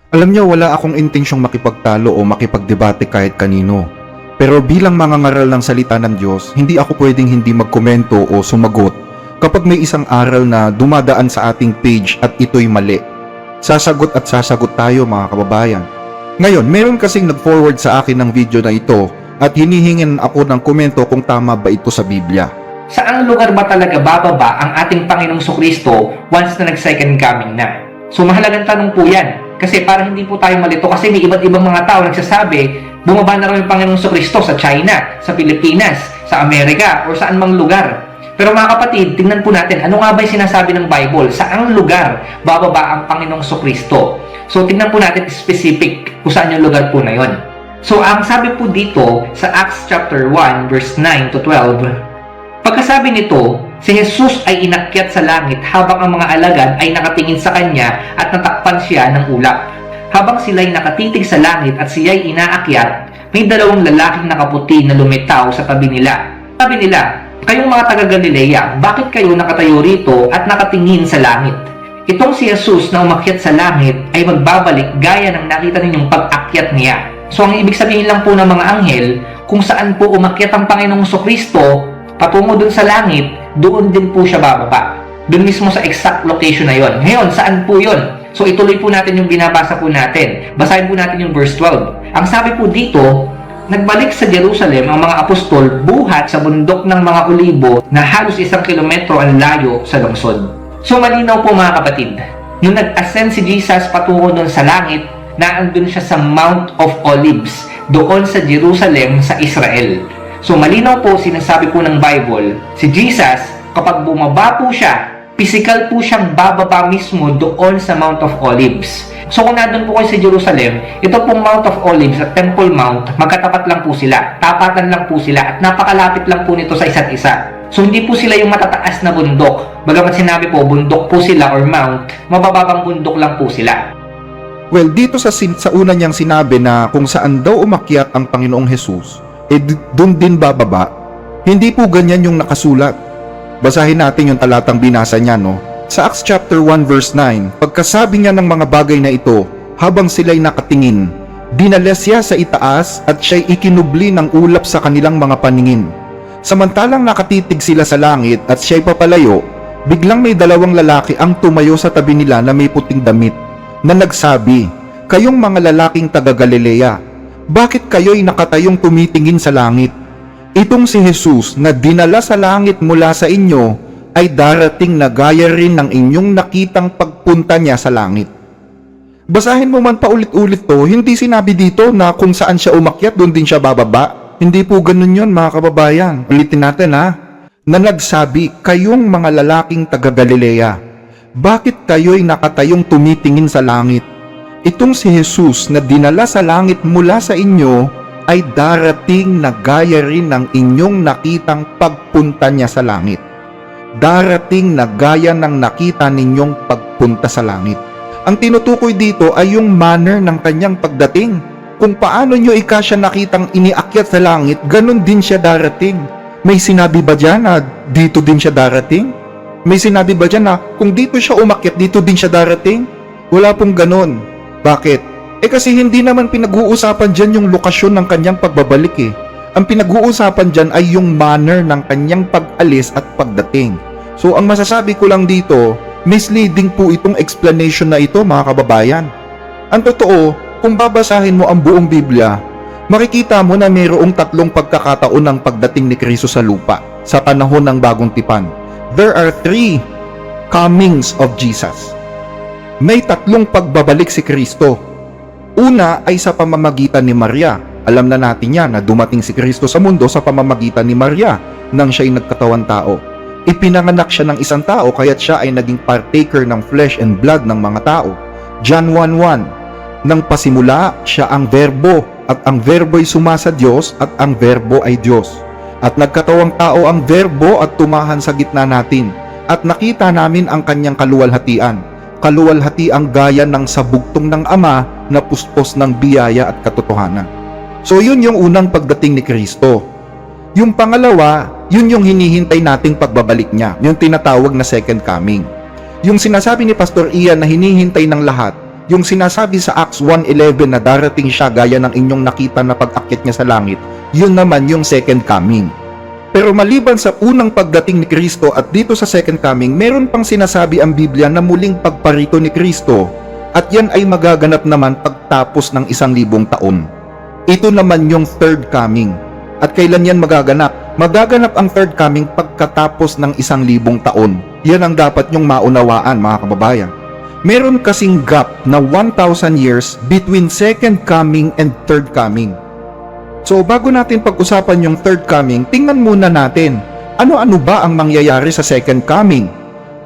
Alam niyo, wala akong intensyong makipagtalo o makipagdebate kahit kanino. Pero bilang mangangaral ng salita ng Diyos, hindi ako pwedeng hindi magkomento o sumagot kapag may isang aral na dumadaan sa ating page at ito'y mali. Sasagot at sasagot tayo, mga kababayan. Ngayon, meron kasing nag-forward sa akin ng video na ito at hinihingin ako ng komento kung tama ba ito sa Biblia. Saang lugar ba talaga bababa ang ating Panginoong Kristo once na nag-second coming na? So mahalagang tanong po yan. Kasi para hindi po tayo malito, kasi may iba't ibang mga tao nagsasabi, bumaba na raw yung Panginoong Kristo sa China, sa Pilipinas, sa Amerika, o saan mang lugar. Pero mga kapatid, tingnan po natin, ano nga ba yung sinasabi ng Bible? Saang lugar bababa ang Panginoong Kristo? So tingnan po natin specific kung saan yung lugar po na yon. So ang sabi po dito sa Acts chapter 1 verse 9 to 12, pagkasabi nito, si Jesus ay inakyat sa langit habang ang mga alagad ay nakatingin sa kanya at natakpan siya ng ulap. Habang sila'y nakatitig sa langit at siya'y inaakyat, may dalawang lalaking nakaputi na lumitaw sa tabi nila. Sabi nila, kayong mga taga-Galilea, bakit kayo nakatayo rito at nakatingin sa langit? Itong si Jesus na umakyat sa langit ay magbabalik gaya ng nakita ninyong pag-akyat niya. So ang ibig sabihin lang po ng mga anghel, kung saan po umakyat ang Panginoong Kristo patungo dun sa langit, doon din po siya bababa. Doon mismo sa exact location na yon. Ngayon, saan po yon? So ituloy po natin yung binabasa po natin. Basahin po natin yung verse 12. Ang sabi po dito, nagbalik sa Jerusalem ang mga apostol buhat sa bundok ng mga Olibo na halos 1 kilometro ang layo sa lungsod. So malinaw po mga kapatid, yung nag-ascend si Jesus patungo doon sa langit, naandun siya sa Mount of Olives, doon sa Jerusalem sa Israel. So malinaw po, sinasabi po ng Bible, si Jesus, kapag bumaba po siya, physical po siyang bababa mismo doon sa Mount of Olives. So kung nandun po kayo sa Jerusalem, ito pong Mount of Olives at Temple Mount, magkatapat lang po sila, tapatan lang po sila, at napakalapit lang po nito sa isa't isa. So hindi po sila yung matataas na bundok. Bagamat sinabi po, bundok po sila or mount, mabababang bundok lang po sila. Well, dito sa una niyang sinabi na kung saan daw umakyat ang Panginoong Jesus, doon din bababa, hindi po ganyan yung nakasulat. Basahin natin yung talatang binasa niya, no? Sa Acts chapter 1 verse 9, pagkasabi niya ng mga bagay na ito, habang sila'y nakatingin, dinala siya sa itaas at siya'y ikinubli ng ulap sa kanilang mga paningin. Samantalang nakatitig sila sa langit at siya'y papalayo, biglang may dalawang lalaki ang tumayo sa tabi nila na may puting damit, na nagsabi, kayong mga lalaking taga-Galilea, bakit kayo'y nakatayong tumitingin sa langit? Itong si Jesus na dinala sa langit mula sa inyo ay darating na gaya rin ng inyong nakitang pagpunta niya sa langit. Basahin mo man paulit-ulit to, hindi sinabi dito na kung saan siya umakyat, doon din siya bababa. Hindi po ganun yun mga kababayan. Ulitin natin ha. Na nagsabi, kayong mga lalaking taga-Galilea, bakit kayo'y nakatayong tumitingin sa langit? Itong si Jesus na dinala sa langit mula sa inyo ay darating na gaya rin ng inyong nakitang pagpunta niya sa langit. Darating na gaya ng nakita ninyong pagpunta sa langit. Ang tinutukoy dito ay yung manner ng kanyang pagdating. Kung paano nyo siya nakitang iniakyat sa langit, ganun din siya darating. May sinabi ba dyan na dito din siya darating? May sinabi ba dyan na kung dito siya umakyat, dito din siya darating? Wala pong ganun. Bakit? Kasi hindi naman pinag-uusapan dyan yung lokasyon ng kanyang pagbabalik eh. Ang pinag-uusapan dyan ay yung manner ng kanyang pag-alis at pagdating. So ang masasabi ko lang dito, misleading po itong explanation na ito mga kababayan. Ang totoo, kung babasahin mo ang buong Biblia, makikita mo na mayroong 3 pagkakataon ng pagdating ni Kristo sa lupa sa panahon ng Bagong Tipan. There are 3 comings of Jesus. May 3 pagbabalik si Kristo. Una ay sa pamamagitan ni Maria. Alam na natin yan na dumating si Kristo sa mundo sa pamamagitan ni Maria nang siya'y nagkatawang tao. Ipinanganak siya ng isang tao kaya't siya ay naging partaker ng flesh and blood ng mga tao. John 1:1. Nang pasimula, siya ang verbo at ang verbo'y sumasa Diyos at ang verbo ay Diyos. At nagkatawang tao ang verbo at tumahan sa gitna natin at nakita namin ang kanyang kaluwalhatian. Kaluwalhatiang gaya ng sabugtong ng Ama na puspos ng biyaya at katotohanan. So yun yung unang pagdating ni Kristo. Yung pangalawa, yun yung hinihintay nating pagbabalik niya, yung tinatawag na second coming. Yung sinasabi ni Pastor Ian na hinihintay ng lahat yung sinasabi sa Acts 1:11 na darating siya gaya ng inyong nakita na pag-akyat niya sa langit, yun naman yung second coming. Pero maliban sa unang pagdating ni Kristo at dito sa second coming, meron pang sinasabi ang Biblia na muling pagparito ni Kristo at yan ay magaganap naman pagtapos ng 1,000 taon. Ito naman yung third coming. At kailan yan magaganap? Magaganap ang third coming pagkatapos ng 1,000 taon. Yan ang dapat nyong maunawaan, mga kababayan. Meron kasing gap na 1,000 years between second coming and third coming. So bago natin pag-usapan yung third coming, tingnan muna natin, ano-ano ba ang mangyayari sa second coming?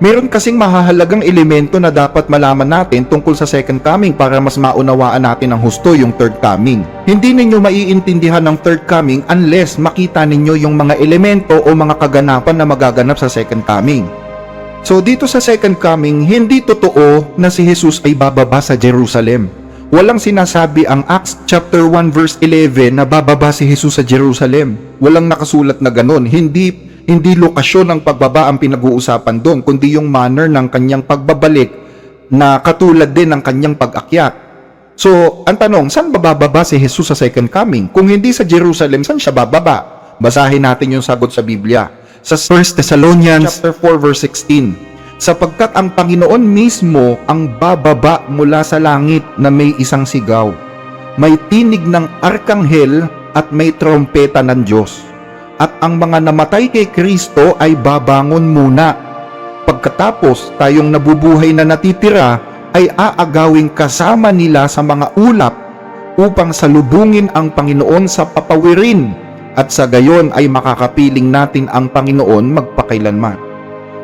Meron kasing mahahalagang elemento na dapat malaman natin tungkol sa second coming para mas maunawaan natin ang husto yung third coming. Hindi ninyo maiintindihan ng third coming unless makita ninyo yung mga elemento o mga kaganapan na magaganap sa second coming. So dito sa second coming, hindi totoo na si Jesus ay bababa sa Jerusalem. Walang sinasabi ang Acts chapter 1 verse 11 na bababa si Jesus sa Jerusalem. Walang nakasulat na ganun. Hindi lokasyon ng pagbaba ang pinag-uusapan doon, kundi yung manner ng kanyang pagbabalik na katulad din ng kanyang pag-akyat. So, ang tanong, saan bababa si Jesus sa second coming? Kung hindi sa Jerusalem, saan siya bababa? Basahin natin yung sagot sa Biblia. Sa 1 Thessalonians chapter 4 verse 16, sapagkat ang Panginoon mismo ang bababa mula sa langit na may isang sigaw, may tinig ng arkanghel at may trompeta ng Diyos, at ang mga namatay kay Kristo ay babangon muna. Pagkatapos tayong nabubuhay na natitira ay aagawing kasama nila sa mga ulap upang salubungin ang Panginoon sa papawirin, at sa gayon ay makakapiling natin ang Panginoon magpakailanman.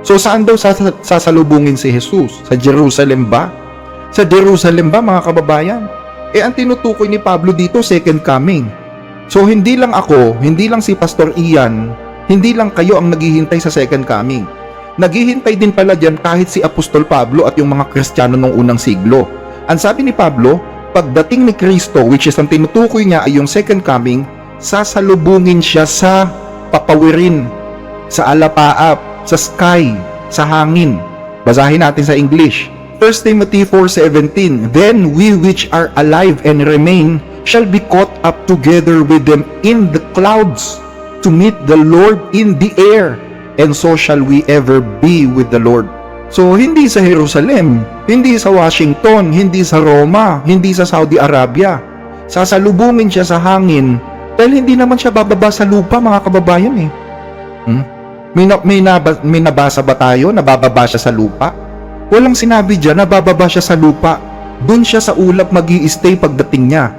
So saan daw sasalubungin si Jesus? Sa Jerusalem ba? Sa Jerusalem ba, mga kababayan? Ang tinutukoy ni Pablo dito, second coming. So hindi lang ako, hindi lang si Pastor Ian, hindi lang kayo ang naghihintay sa second coming. Naghihintay din pala dyan kahit si Apostol Pablo at yung mga Kristiyano noong unang siglo. Ang sabi ni Pablo, pagdating ni Kristo, which is ang tinutukoy niya ay yung second coming, sasalubungin siya sa papawirin, sa alapaap, sa sky, sa hangin. Basahin natin sa English. 1 Timothy 4:17, then we which are alive and remain shall be caught up together with them in the clouds to meet the Lord in the air, and so shall we ever be with the Lord. So hindi sa Jerusalem, hindi sa Washington, hindi sa Roma, hindi sa Saudi Arabia. Sasalubungin siya sa hangin dahil hindi naman siya bababa sa lupa, mga kababayan eh. May nabasa ba tayo na bababa siya sa lupa? Walang sinabi dyan na bababa siya sa lupa. Doon siya sa ulap mag-i-stay pagdating niya.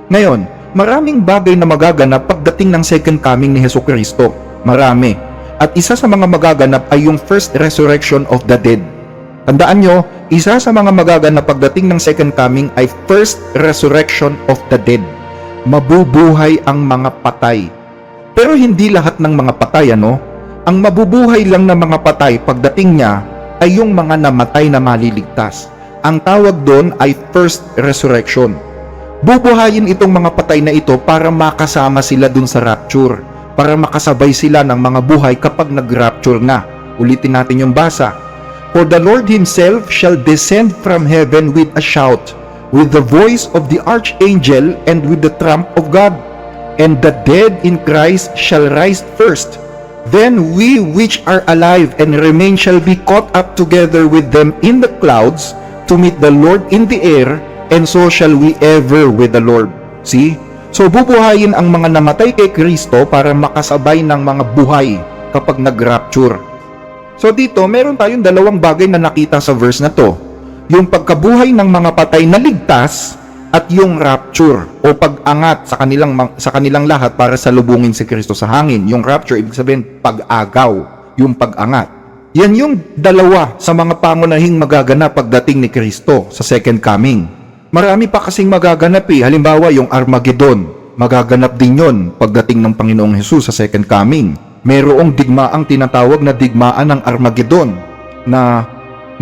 Ngayon, maraming bagay na magaganap pagdating ng second coming ni Jesucristo. Marami. At isa sa mga magaganap ay yung first resurrection of the dead. Tandaan nyo, isa sa mga magaganap pagdating ng second coming ay first resurrection of the dead. Mabubuhay ang mga patay. Pero hindi lahat ng mga patay, ano? Ang mabubuhay lang ng mga patay pagdating niya ay yung mga namatay na maliligtas. Ang tawag doon ay first resurrection. Bubuhayin itong mga patay na ito para makasama sila dun sa rapture, para makasabay sila ng mga buhay kapag nag-rapture na. Ulitin natin yung basa. For the Lord himself shall descend from heaven with a shout, with the voice of the archangel, and with the trump of God. And the dead in Christ shall rise first. Then we which are alive and remain shall be caught up together with them in the clouds to meet the Lord in the air, and so shall we ever with the Lord. See? So bubuhayin ang mga namatay kay Kristo para makasabay ng mga buhay kapag nag-rapture. So dito, meron tayong dalawang bagay na nakita sa verse na to. Yung pagkabuhay ng mga patay na ligtas at yung rapture o pag-angat sa kanilang lahat para salubungin si Kristo sa hangin. Yung rapture, ibig sabihin pag-agaw, yung pag-angat. Yan yung dalawa sa mga pangunahing magaganap pagdating ni Kristo sa second coming. Marami pa kasing magaganap eh. Halimbawa, yung Armageddon, magaganap din yon pagdating ng Panginoong Hesus sa second coming. Merong digmaang tinatawag na digmaan ng Armageddon na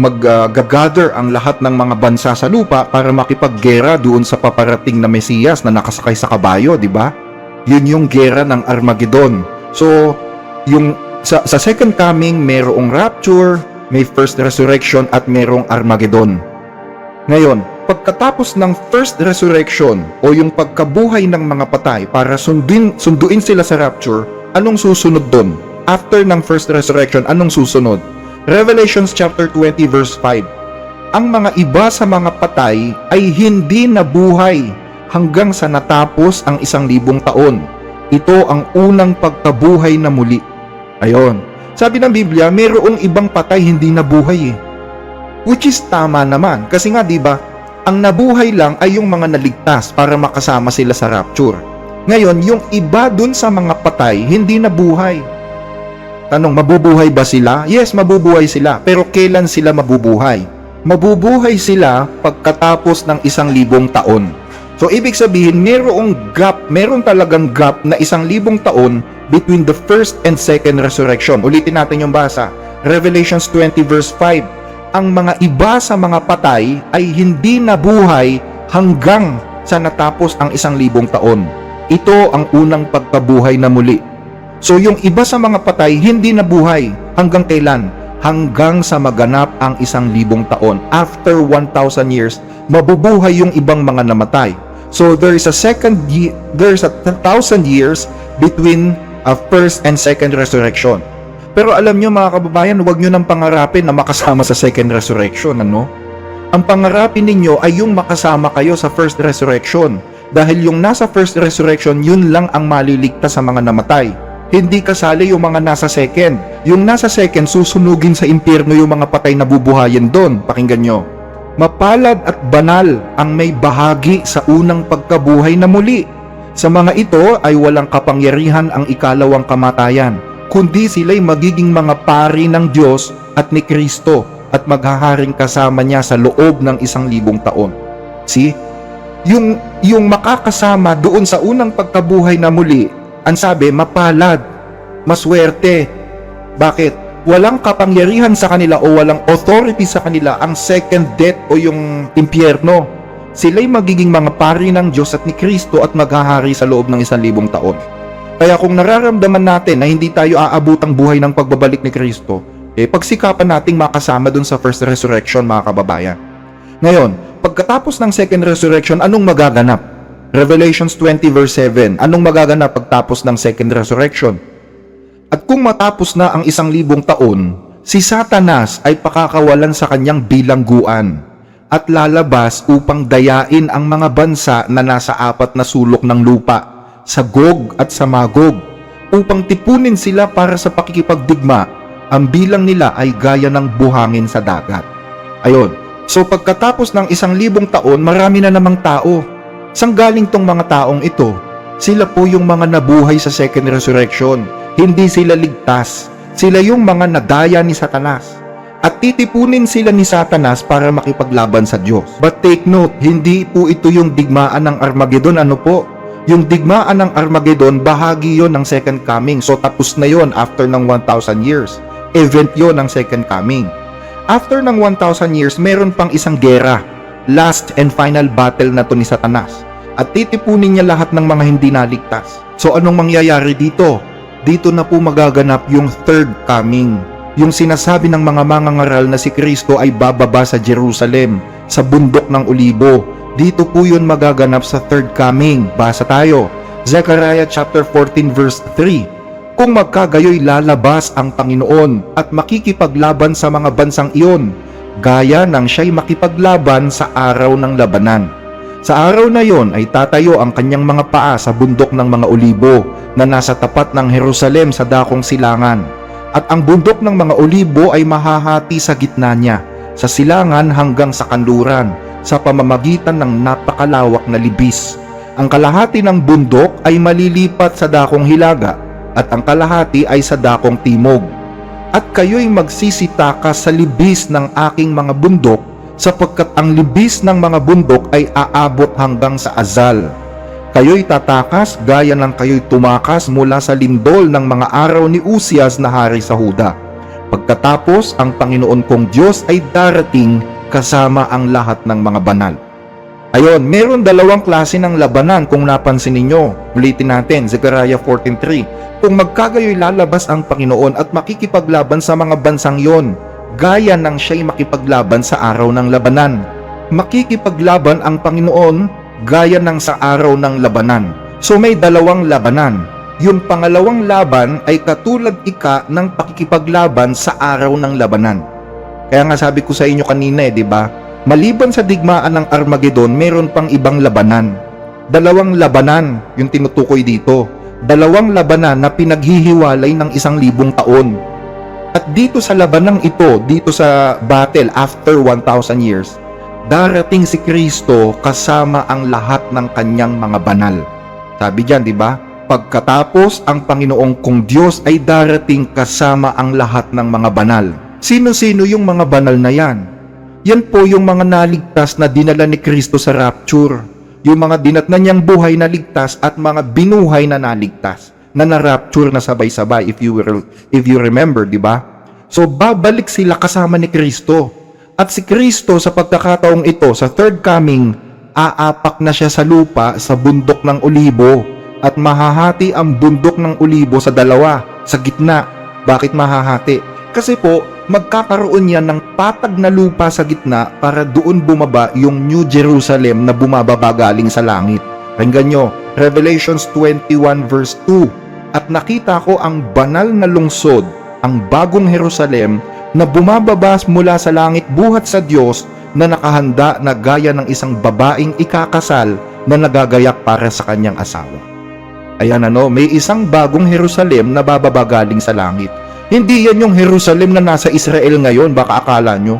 mag-gather ang lahat ng mga bansa sa lupa para makipaggera doon sa paparating na Mesiyas na nakasakay sa kabayo, di ba? Yun yung gera ng Armageddon. So, yung sa second coming, merong rapture, may first resurrection at merong Armageddon. Ngayon, pagkatapos ng first resurrection o yung pagkabuhay ng mga patay para sunduin sila sa rapture, anong susunod doon? After ng first resurrection, anong susunod? Revelations chapter 20 verse 5. Ang mga iba sa mga patay ay hindi nabuhay hanggang sa natapos ang 1,000 taon. Ito ang unang pagkabuhay na muli. Ayon. Sabi ng Biblia, mayroong ibang patay hindi nabuhay eh. Which is tama naman. Kasi nga, di ba, ang nabuhay lang ay yung mga naligtas para makasama sila sa rapture. Ngayon, yung iba dun sa mga patay, hindi nabuhay. Tanong, mabubuhay ba sila? Yes, mabubuhay sila. Pero kailan sila mabubuhay? Mabubuhay sila pagkatapos ng 1,000 taon. So, ibig sabihin, meron talagang gap na 1,000 taon between the first and second resurrection. Ulitin natin yung basa. Revelations 20 verse 5. Ang mga iba sa mga patay ay hindi nabuhay hanggang sa natapos ang 1,000 taon. Ito ang unang pagkabuhay na muli. So yung iba sa mga patay hindi nabuhay hanggang kailan? Hanggang sa maganap ang 1,000 taon. After 1,000 years, mabubuhay yung ibang mga namatay. So there's a 1,000 years between a first and second resurrection. Pero alam nyo mga kababayan, huwag nyo nang pangarapin na makasama sa second resurrection, ano? Ang pangarapin ninyo ay yung makasama kayo sa first resurrection. Dahil yung nasa first resurrection, yun lang ang maliligtas sa mga namatay. Hindi kasali yung mga nasa second. Yung nasa second, susunugin sa impyerno yung mga patay na bubuhayin doon. Pakinggan nyo. Mapalad at banal ang may bahagi sa unang pagkabuhay na muli. Sa mga ito ay walang kapangyarihan ang ikalawang kamatayan, kundi sila'y magiging mga pari ng Diyos at ni Kristo at maghaharing kasama niya sa loob ng 1,000 taon. See? Yung makakasama doon sa unang pagkabuhay na muli, ang sabi, mapalad, maswerte. Bakit? Walang kapangyarihan sa kanila o walang authority sa kanila ang second death o yung impyerno. Sila'y magiging mga pari ng Diyos at ni Kristo at maghahari sa loob ng 1,000 taon. Kaya kung nararamdaman natin na hindi tayo aabutang buhay ng pagbabalik ni Kristo, pagsikapan nating makasama dun sa first resurrection, mga kababayan. Ngayon, pagkatapos ng second resurrection, anong magaganap? Revelations 20 verse 7, anong magaganap pagtapos ng second resurrection? At kung matapos na ang 1,000 taon, si Satanas ay pakakawalan sa kanyang bilangguan at lalabas upang dayain ang mga bansa na nasa 4 na sulok ng lupa, sa Gog at sa Magog, upang tipunin sila para sa pakikipagdigma. Ang bilang nila ay gaya ng buhangin sa dagat. Ayon. So pagkatapos ng 1,000 taon, marami na namang tao. Sang galing tong mga taong ito? Sila po yung mga nabuhay sa second resurrection. Hindi sila ligtas. Sila yung mga nadaya ni Satanas. At titipunin sila ni Satanas para makipaglaban sa Diyos. But take note, hindi po ito yung digmaan ng Armageddon. Ano po? Yung digmaan ng Armageddon, bahagi yon ng second coming. So tapos na yon after ng 1,000 years. Event yon ng second coming. After ng 1,000 years, meron pang isang gera. Last and final battle na to ni Satanas. At titipunin niya lahat ng mga hindi naligtas. So anong mangyayari dito? Dito na po magaganap yung third coming. Yung sinasabi ng mga mangangaral na si Kristo ay bababa sa Jerusalem, sa bundok ng Olibo. Dito po yun magaganap sa third coming. Basa tayo. Zechariah chapter 14 verse 3. Kung magkagayoy lalabas ang Panginoon at makikipaglaban sa mga bansang iyon, gaya ng siya'y makipaglaban sa araw ng labanan. Sa araw na yon ay tatayo ang kanyang mga paa sa bundok ng mga Olibo na nasa tapat ng Jerusalem sa dakong silangan. At ang bundok ng mga Olibo ay mahahati sa gitna niya, sa silangan hanggang sa kanluran, sa pamamagitan ng napakalawak na libis. Ang kalahati ng bundok ay malilipat sa dakong hilaga at ang kalahati ay sa dakong timog. At kayo'y magsisitakas sa libis ng aking mga bundok sapagkat ang libis ng mga bundok ay aabot hanggang sa Azal. Kayo'y tatakas gaya ng kayo'y tumakas mula sa lindol ng mga araw ni Uzias na hari sa Huda. Pagkatapos, ang Panginoon kong Diyos ay darating kasama ang lahat ng mga banal. Ayon, meron dalawang klase ng labanan kung napansin ninyo. Ulitin natin, Zechariah 14:3. Kung magkagayoy lalabas ang Panginoon at makikipaglaban sa mga bansang yon, gaya ng siya'y makipaglaban sa araw ng labanan. makikipaglaban ang Panginoon gaya ng sa araw ng labanan. So may dalawang labanan. Yung pangalawang laban ay katulad ng pakikipaglaban sa araw ng labanan. Kaya nga sabi ko sa inyo kanina di ba? Maliban sa digmaan ng Armageddon, meron pang ibang labanan. Dalawang labanan yung tinutukoy dito. Dalawang labanan na pinaghihiwalay ng 1,000 taon. At dito sa labanang ito, dito sa battle after 1,000 years, darating si Kristo kasama ang lahat ng kanyang mga banal. Sabi diyan, di ba? Pagkatapos, ang Panginoong kong Diyos ay darating kasama ang lahat ng mga banal. Sino-sino yung mga banal na yan? Yan po yung mga naligtas na dinala ni Kristo sa rapture. Yung mga dinatnan niyang buhay na ligtas at mga binuhay na naligtas na na-rapture na sabay-sabay if you remember, di ba? So babalik sila kasama ni Kristo. At si Kristo sa pagkakataong ito, sa third coming, aapak na siya sa lupa sa bundok ng Olibo at mahahati ang bundok ng Olibo sa dalawa, sa gitna. Bakit mahahati? Kasi po, magkakaroon yan ng patag na lupa sa gitna para doon bumaba yung New Jerusalem na bumababa galing sa langit. Pakinggan nyo, Revelations 21 verse 2. At nakita ko ang banal na lungsod, ang bagong Jerusalem, na bumababa mula sa langit buhat sa Diyos na nakahanda na gaya ng isang babaeng ikakasal na nagagayak para sa kanyang asawa. Ayan may isang bagong Jerusalem na bababa galing sa langit. Hindi yan yung Jerusalem na nasa Israel ngayon, baka akala nyo.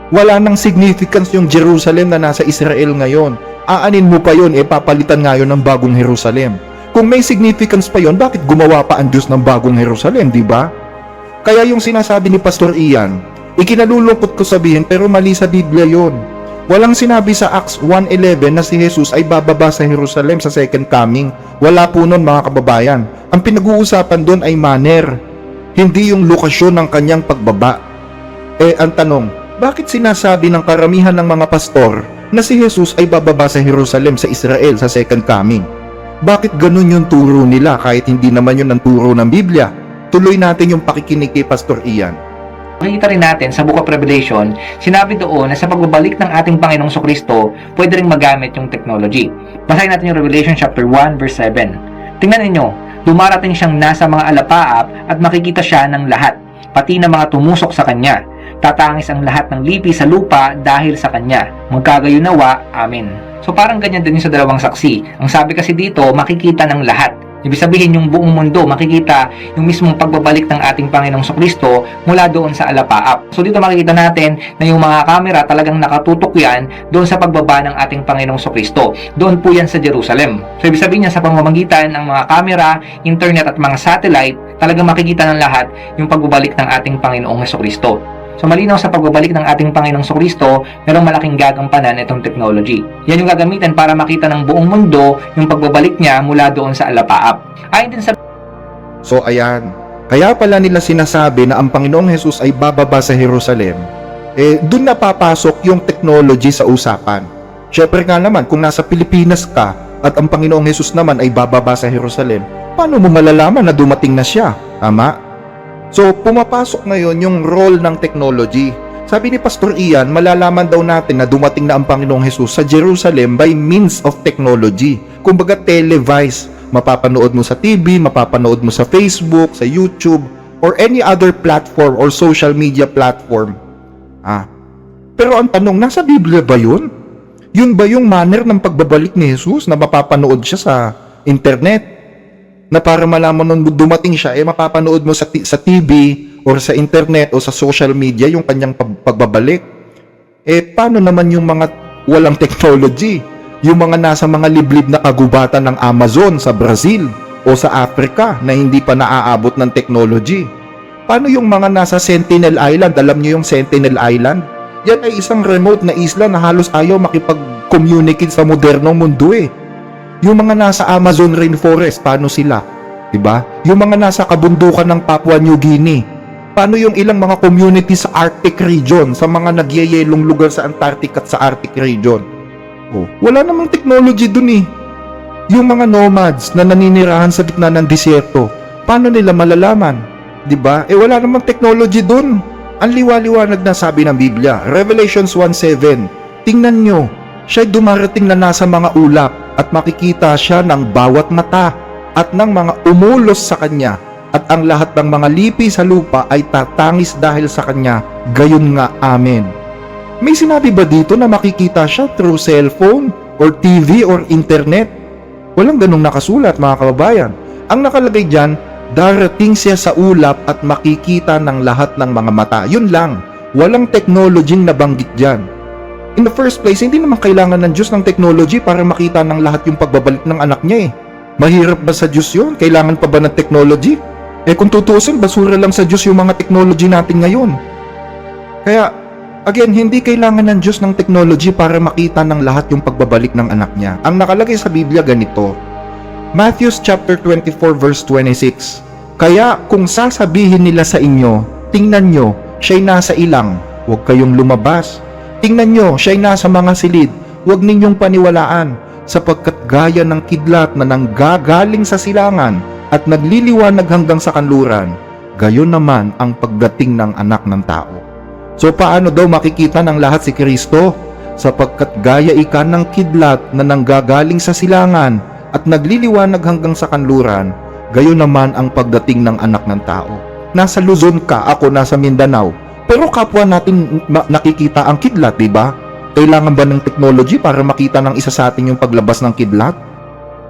Wala nang significance yung Jerusalem na nasa Israel ngayon. Aanin mo pa yun, papalitan nga yun ng bagong Jerusalem. Kung may significance pa yun, bakit gumawa pa ang Diyos ng bagong Jerusalem, di ba? Kaya yung sinasabi ni Pastor Ian, ikinalulungkot ko sabihin pero mali sa Biblia yun. Walang sinabi sa Acts 1:11 na si Jesus ay bababa sa Jerusalem sa second coming. Wala po nun mga kababayan. Ang pinag-uusapan doon ay manner, hindi yung lokasyon ng kanyang pagbaba. Ang tanong, bakit sinasabi ng karamihan ng mga pastor na si Jesus ay bababa sa Jerusalem sa Israel sa second coming? Bakit ganun yung turo nila kahit hindi naman yun ang turo ng Biblia? Tuloy natin yung pakikinig kay Pastor Ian. Makikita rin natin sa Book of Revelation, sinabi doon na sa pagbabalik ng ating Panginoong Sokristo, pwede rin magamit yung technology. Basahin natin yung Revelation chapter 1 verse 7. Tingnan ninyo, dumarating siyang nasa mga alapaap at makikita siya ng lahat, pati ng mga tumusok sa kanya. Tatangis ang lahat ng lipi sa lupa dahil sa kanya. Magkagayon nawa, amen. So parang ganyan din yung sa dalawang saksi. Ang sabi kasi dito, makikita ng lahat. Ibig sabihin yung buong mundo, makikita yung mismong pagbabalik ng ating Panginoong Sokristo mula doon sa alapaap. So dito makikita natin na yung mga kamera talagang nakatutok yan doon sa pagbaba ng ating Panginoong Sokristo. Doon po yan sa Jerusalem. So ibig sabihin niya sa pamamagitan ng mga kamera, internet at mga satellite, talagang makikita ng lahat yung pagbabalik ng ating Panginoong Sokristo. So malinaw sa pagbabalik ng ating Panginoong Sokristo, merong malaking gagampanan itong technology. Yan yung gagamitin para makita ng buong mundo yung pagbabalik niya mula doon sa alapaap. Ayon din sa So ayan, kaya pala nila sinasabi na ang Panginoong Jesus ay bababa sa Jerusalem. Doon na papasok yung technology sa usapan. Syempre nga naman, kung nasa Pilipinas ka at ang Panginoong Jesus naman ay bababa sa Jerusalem, paano mo malalaman na dumating na siya? Tama? So, pumapasok ngayon yung role ng technology. Sabi ni Pastor Ian, malalaman daw natin na dumating na ang Panginoong Jesus sa Jerusalem by means of technology. Kumbaga televised. Mapapanood mo sa TV, mapapanood mo sa Facebook, sa YouTube, or any other platform or social media platform. Pero ang tanong, nasa Biblia ba yun? Yun ba yung manner ng pagbabalik ni Jesus na mapapanood siya sa internet? Na para malaman nung dumating siya, mapapanood mo sa TV or sa internet o sa social media yung kanyang pagbabalik. Paano naman yung mga walang technology? Yung mga nasa mga liblib na kagubatan ng Amazon sa Brazil o sa Africa na hindi pa naaabot ng technology? Paano yung mga nasa Sentinel Island? Alam niyo yung Sentinel Island? Yan ay isang remote na isla na halos ayaw makipag-communicate sa modernong mundo Yung mga nasa Amazon rainforest, paano sila? Diba? Yung mga nasa kabundukan ng Papua New Guinea, paano yung ilang mga community sa Arctic region, sa mga nagyayelong lugar sa Antarctic at sa Arctic region? Wala namang technology dun Yung mga nomads na naninirahan sa gitna ng disyerto, paano nila malalaman? Diba? Wala namang technology dun. Ang liwa-liwanag na sabi ng Biblia, Revelations 1:7, tingnan nyo, siya'y dumarating na nasa mga ulap at makikita siya ng bawat mata at ng mga umulos sa kanya at ang lahat ng mga lipi sa lupa ay tatangis dahil sa kanya, gayon nga, amen. May sinabi ba dito na makikita siya through cellphone or TV or internet? Walang ganong nakasulat, mga kababayan. Ang nakalagay dyan, darating siya sa ulap at makikita ng lahat ng mga mata. Yun lang. Walang technology nabanggit dyan. In the first place, hindi naman kailangan ng Diyos ng technology para makita ng lahat yung pagbabalik ng anak niya eh. Mahirap ba sa Diyos yun? Kailangan pa ba ng technology? Kung tutusin, basura lang sa Diyos yung mga technology natin ngayon. Kaya, again, hindi kailangan ng Diyos ng technology para makita ng lahat yung pagbabalik ng anak niya. Ang nakalagay sa Biblia ganito, Matthew chapter 24 verse 26. Kaya kung sasabihin nila sa inyo, tingnan nyo, siya'y nasa ilang, huwag kayong lumabas. Tingnan nyo, siya'y nasa mga silid, huwag ninyong paniwalaan, sapagkat gaya ng kidlat na nanggagaling sa silangan at nagliliwanag hanggang sa kanluran, gayon naman ang pagdating ng anak ng tao. So paano daw makikita ng lahat si Kristo? Sapagkat gaya ika ng kidlat na nanggagaling sa silangan at nagliliwanag hanggang sa kanluran, gayon naman ang pagdating ng anak ng tao. Nasa Luzon ka, ako nasa Mindanao, pero kapwa natin nakikita ang kidlat, di ba? Kailangan ba ng technology para makita ng isa sa atin yung paglabas ng kidlat?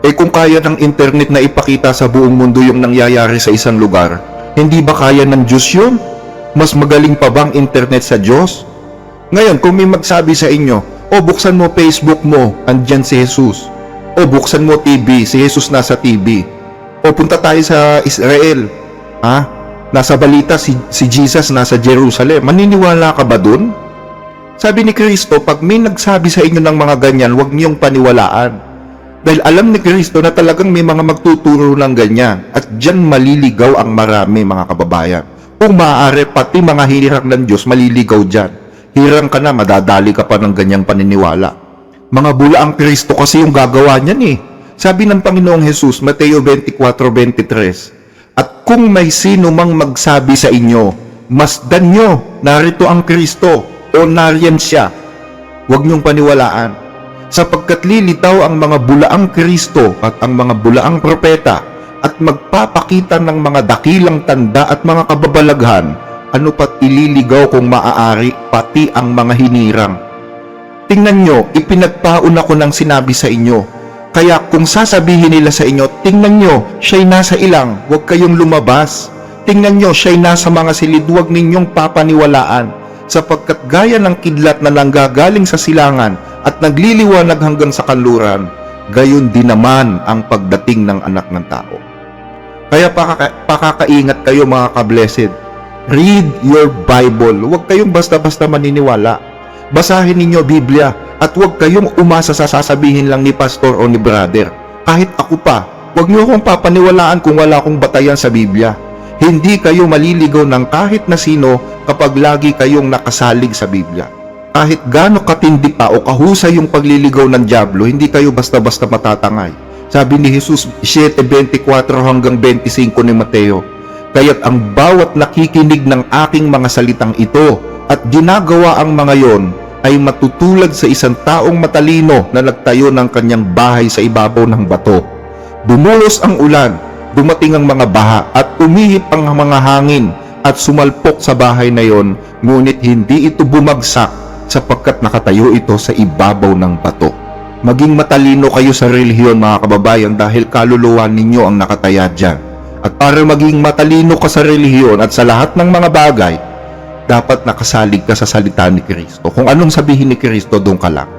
Kung kaya ng internet na ipakita sa buong mundo yung nangyayari sa isang lugar, hindi ba kaya ng Diyos yun? Mas magaling pa bang internet sa Diyos? Ngayon, kung may magsabi sa inyo, buksan mo Facebook mo, andyan si Jesus. Buksan mo TV, si Jesus nasa TV. Punta tayo sa Israel. Nasa balita si Jesus nasa Jerusalem. Maniniwala ka ba dun? Sabi ni Kristo, pag may nagsabi sa inyo ng mga ganyan, huwag niyong paniwalaan. Dahil alam ni Kristo na talagang may mga magtuturo ng ganyan. At dyan maliligaw ang marami, mga kababayan. Kung maaari, pati mga hirang ng Diyos maliligaw dyan. Hirang ka na, madadali ka pa ng ganyang paniniwala. Mga bula ang Kristo kasi yung gagawa niyan eh. Sabi ng Panginoong Jesus, Mateo 24:23, at kung may sino mang magsabi sa inyo, masdan nyo, narito ang Kristo, o nariyan siya, huwag niyong paniwalaan. Sapagkat lilitaw ang mga bulaang Kristo at ang mga bulaang propeta at magpapakita ng mga dakilang tanda at mga kababalaghan, ano pat ililigaw kung maaari pati ang mga hinirang. Tingnan nyo, ipinagpauna ko ng sinabi sa inyo. Kaya kung sasabihin nila sa inyo, tingnan nyo, siya'y nasa ilang, huwag kayong lumabas. Tingnan nyo, siya'y nasa mga silid, huwag ninyong papaniwalaan. Sapagkat gaya ng kidlat na nanggagaling sa silangan at nagliliwanag hanggang sa kanluran, gayon din naman ang pagdating ng anak ng tao. Kaya pakakaingat kayo, mga ka-blessed. Read your Bible. Huwag kayong basta-basta maniniwala. Basahin ninyo Biblia at huwag kayong umasa sa sasabihin lang ni pastor o ni brother. Kahit ako pa, huwag niyo akong papaniwalaan kung wala akong batayan sa Biblia. Hindi kayo maliligaw ng kahit na sino kapag lagi kayong nakasalig sa Biblia. Kahit gaano katindi pa o kahusay yung pagliligaw ng dyablo, hindi kayo basta-basta matatangay. Sabi ni Jesus 7:24 hanggang 25 ni Mateo, kaya't ang bawat nakikinig ng aking mga salitang ito at ginagawa ang mga yon ay matutulad sa isang taong matalino na nagtayo ng kanyang bahay sa ibabaw ng bato. Dumulos ang ulan, dumating ang mga baha at umihip ang mga hangin at sumalpok sa bahay na yon, ngunit hindi ito bumagsak sapagkat nakatayo ito sa ibabaw ng bato. Maging matalino kayo sa relihiyon, mga kababayan, dahil kaluluwa ninyo ang nakataya dyan. At para maging matalino ka sa relihiyon at sa lahat ng mga bagay, dapat nakasalig ka sa salita ni Kristo. Kung anong sabihin ni Kristo, doon ka lang.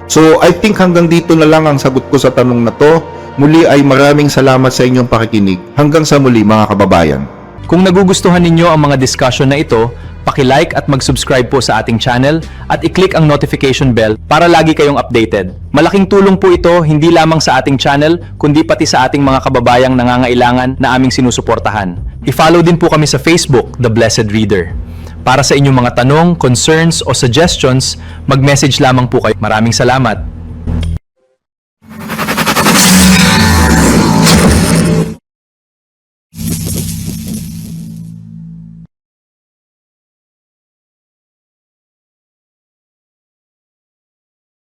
So, I think hanggang dito na lang ang sagot ko sa tanong na to. Muli ay maraming salamat sa inyong pakikinig. Hanggang sa muli, mga kababayan. Kung nagugustuhan ninyo ang mga discussion na ito, paki-like at mag-subscribe po sa ating channel at i-click ang notification bell para lagi kayong updated. Malaking tulong po ito hindi lamang sa ating channel kundi pati sa ating mga kababayang nangangailangan na aming sinusuportahan. I-follow din po kami sa Facebook, The Blessed Reader. Para sa inyong mga tanong, concerns o suggestions, mag-message lamang po kayo. Maraming salamat!